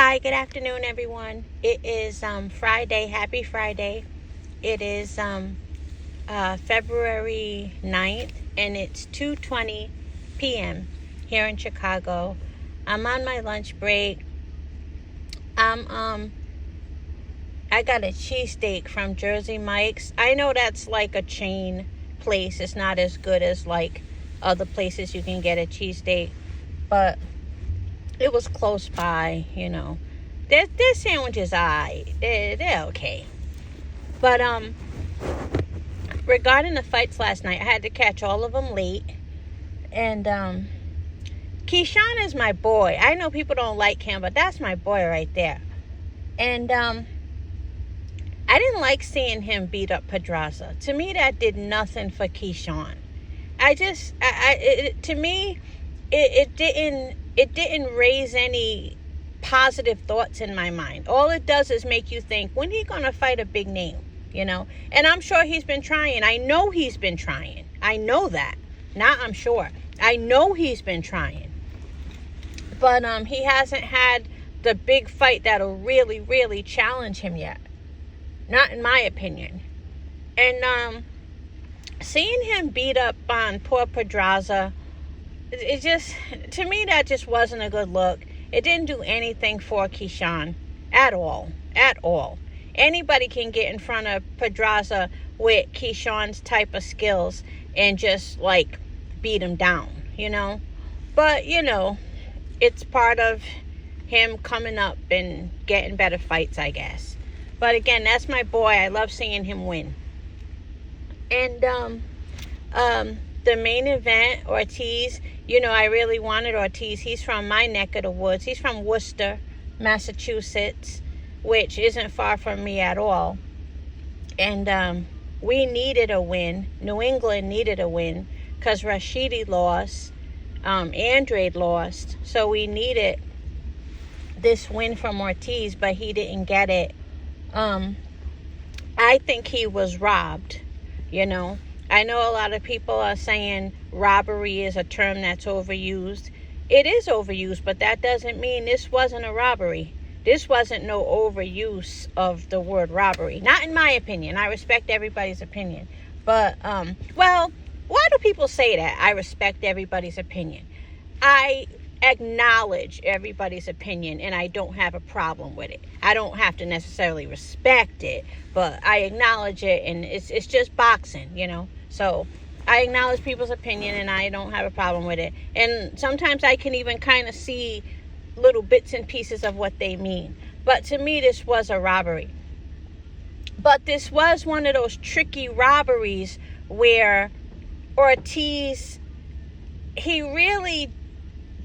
Hi, good afternoon, everyone. It is Friday. Happy Friday. It is February 9th, and it's 2:20 p.m. here in Chicago. I'm on my lunch break. I got a cheesesteak from Jersey Mike's. I know that's like a chain place. It's not as good as like other places you can get a cheesesteak, but it was close by, you know. Their sandwiches they're okay. But regarding the fights last night, I had to catch all of them late. And Keyshawn is my boy. I know people don't like him, but that's my boy right there. And I didn't like seeing him beat up Pedraza. To me, that did nothing for Keyshawn. To me, it didn't raise any positive thoughts in my mind. All it does is make you think, when he gonna fight a big name, you know? And I'm sure he's been trying. I know he's been trying. I know that. Not I'm sure. I know he's been trying. But he hasn't had the big fight that'll really, really challenge him yet. Not in my opinion. And seeing him beat up on poor Pedraza, it just, to me, that just wasn't a good look. It didn't do anything for Keyshawn at all. At all. Anybody can get in front of Pedraza with Keyshawn's type of skills and just, like, beat him down, you know? But, you know, it's part of him coming up and getting better fights, I guess. But, again, that's my boy. I love seeing him win. And, the main event, Ortiz, you know, I really wanted Ortiz. He's from my neck of the woods. He's from Worcester, Massachusetts, which isn't far from me at all. And we needed a win. New England needed a win because Rashidi lost. Andrade lost. So we needed this win from Ortiz, but he didn't get it. I think he was robbed, you know. I know a lot of people are saying robbery is a term that's overused. It is overused, but that doesn't mean this wasn't a robbery. This wasn't no overuse of the word robbery. Not in my opinion. I respect everybody's opinion. But, well, why do people say that? I respect everybody's opinion. I acknowledge everybody's opinion, and I don't have a problem with it. I don't have to necessarily respect it, but I acknowledge it, and it's just boxing, you know. So I acknowledge people's opinion, and I don't have a problem with it. And sometimes I can even kind of see little bits and pieces of what they mean. But to me, this was a robbery. But this was one of those tricky robberies where Ortiz, he really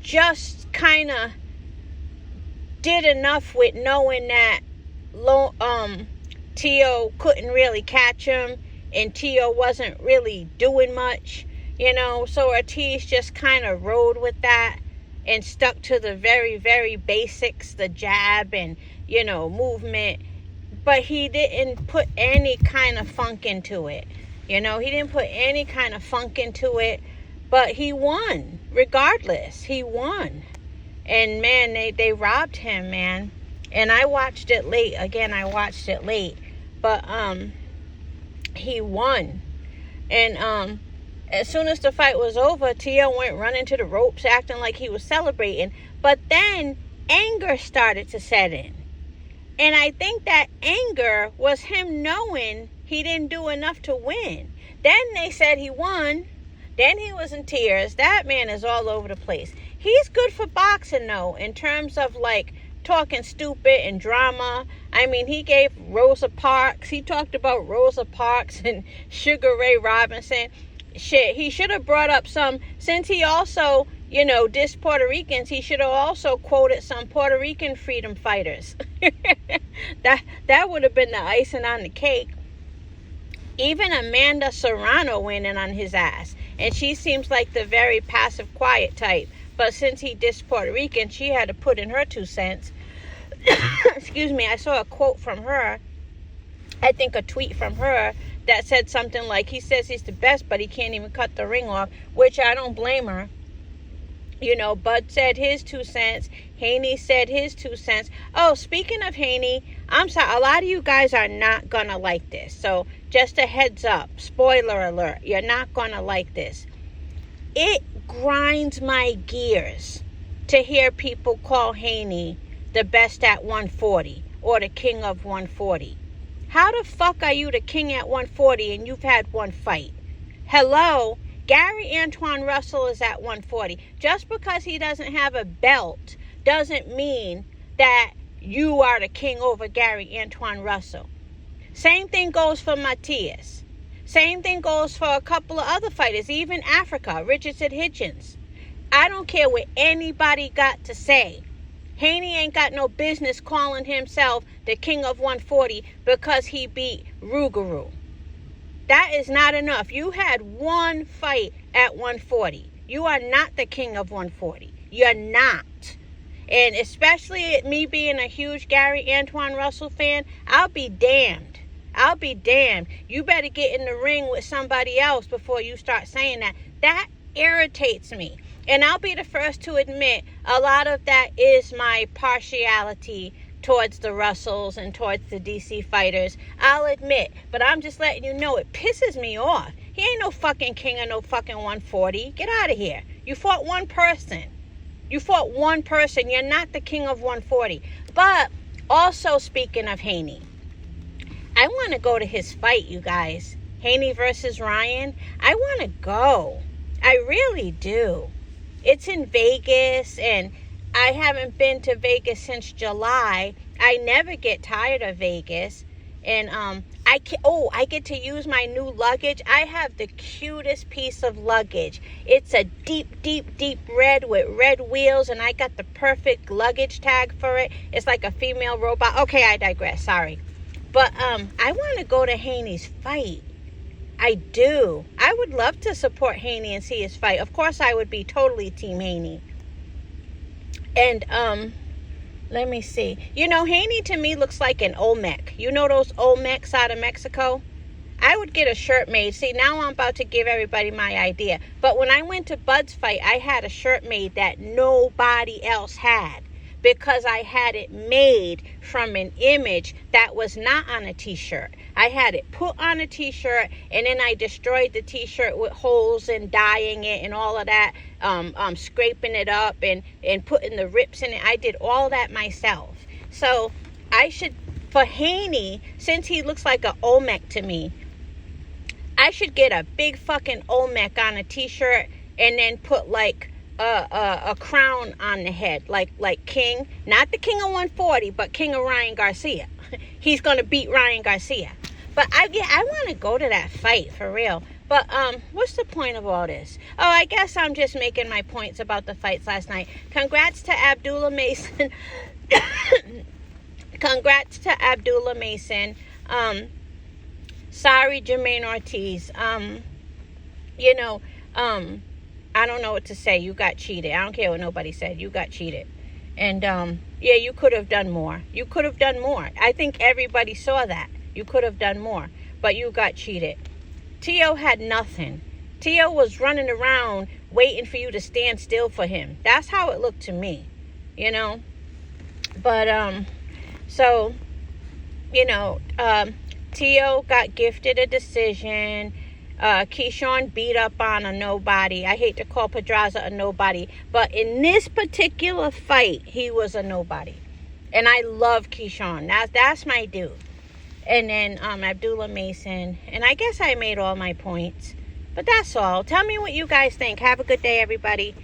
just kind of did enough with knowing that Tio couldn't really catch him, and Tio wasn't really doing much, you know. So Ortiz just kind of rode with that and stuck to the very, very basics, the jab and, you know, movement. But he didn't put any kind of funk into it. You know, he didn't put any kind of funk into it. But he won, regardless. He won. And, man, they robbed him, man. And I watched it late. Again, I watched it late. But, he won. And as soon as the fight was over, Tio went running to the ropes acting like he was celebrating. But then anger started to set in. And I think that anger was him knowing he didn't do enough to win. Then they said he won. Then he was in tears. That man is all over the place. He's good for boxing, though, in terms of, like, talking stupid and drama. I mean, he gave Rosa Parks. He talked about Rosa Parks and Sugar Ray Robinson. Shit, he should have brought up some, since he also, you know, dissed Puerto Ricans, he should have also quoted some Puerto Rican freedom fighters. That would have been the icing on the cake. Even Amanda Serrano went in on his ass. And she seems like the very passive, quiet type. But since he dissed Puerto Rican, she had to put in her 2 cents. Excuse me, I saw a quote from her. I think a tweet from her that said something like, he says he's the best, but he can't even cut the ring off. Which I don't blame her. You know, Bud said his 2 cents. Haney said his 2 cents. Oh, speaking of Haney, I'm sorry. A lot of you guys are not going to like this. So just a heads up. Spoiler alert. You're not going to like this. It grinds my gears to hear people call Haney the best at 140 or the king of 140. How the fuck are you the king at 140 and you've had one fight? Hello? Gary Antoine Russell is at 140. Just because he doesn't have a belt doesn't mean that you are the king over Gary Antoine Russell. Same thing goes for Matias. Same thing goes for a couple of other fighters, even Africa, Richardson Hitchens. I don't care what anybody got to say. Haney ain't got no business calling himself the king of 140 because he beat Rougarou. That is not enough. You had one fight at 140. You are not the king of 140. You're not. And especially me being a huge Gary Antoine Russell fan, I'll be damned. I'll be damned. You better get in the ring with somebody else before you start saying that. That irritates me. And I'll be the first to admit a lot of that is my partiality towards the Russells and towards the DC fighters. I'll admit. But I'm just letting you know it pisses me off. He ain't no fucking king of no fucking 140. Get out of here. You fought one person. You fought one person. You're not the king of 140. But also speaking of Haney, I want to go to his fight, you guys. Haney versus Ryan. I want to go. I really do. It's in Vegas, and I haven't been to Vegas since July. I never get tired of Vegas. And I get to use my new luggage. I have the cutest piece of luggage. It's a deep, deep, deep red with red wheels, and I got the perfect luggage tag for it. It's like a female robot. Okay, I digress. Sorry. But I want to go to Haney's fight. I do. I would love to support Haney and see his fight. Of course, I would be totally Team Haney. And let me see. You know, Haney to me looks like an Olmec. You know those Olmecs out of Mexico? I would get a shirt made. See, now I'm about to give everybody my idea. But when I went to Bud's fight, I had a shirt made that nobody else had, because I had it made from an image that was not on a t-shirt. I had it put on a t-shirt, and then I destroyed the t-shirt with holes and dyeing it and all of that, scraping it up and putting the rips in it. I did all that myself. So I should, for Haney, since he looks like an Olmec to me, I should get a big fucking Olmec on a t-shirt and then put like a crown on the head, like King, not the king of 140, but king of Ryan Garcia. He's gonna beat Ryan Garcia. But I want to go to that fight for real. But what's the point of all this? Oh, I guess I'm just making my points about the fights last night. Congrats to Abdullah Mason. Congrats to Abdullah Mason. Sorry, Jermaine Ortiz. I don't know what to say. You got cheated. I don't care what nobody said. You got cheated. And, yeah, you could have done more. You could have done more. I think everybody saw that. You could have done more. But you got cheated. Tio had nothing. Tio was running around waiting for you to stand still for him. That's how it looked to me. You know? But, so, Tio got gifted a decision. Keyshawn beat up on a nobody. I hate to call Pedraza a nobody, but in this particular fight, he was a nobody. And I love Keyshawn. That's my dude. And then Abdullah Mason. And I guess I made all my points. But that's all. Tell me what you guys think. Have a good day, everybody.